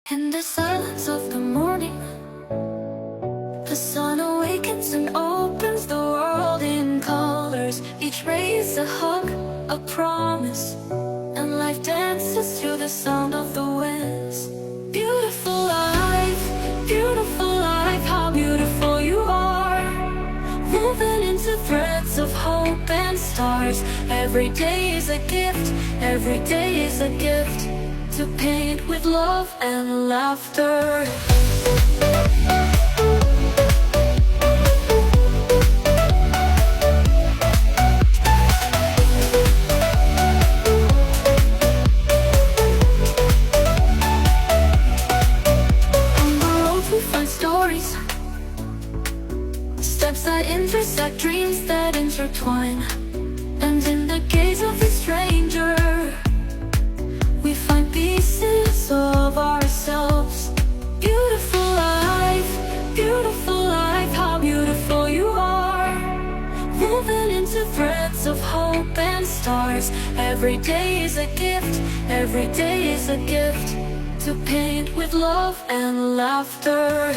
In the silence of the morning, the sun awakens and opens the world in colors. Each ray is a hug, a promise, and life dances to the sound of the winds. Beautiful life, how beautiful you are. Woven into threads of hope and stars. Every day is a gift, every day is a gift, to paint with love and laughter. On the road we find stories, steps that intersect, dreams that intertwine. And in the gaze of a stranger, we find pieces of ourselves. Beautiful life, how beautiful you are. Woven into threads of hope and stars. Every day is a gift, every day is a gift, to paint with love and laughter.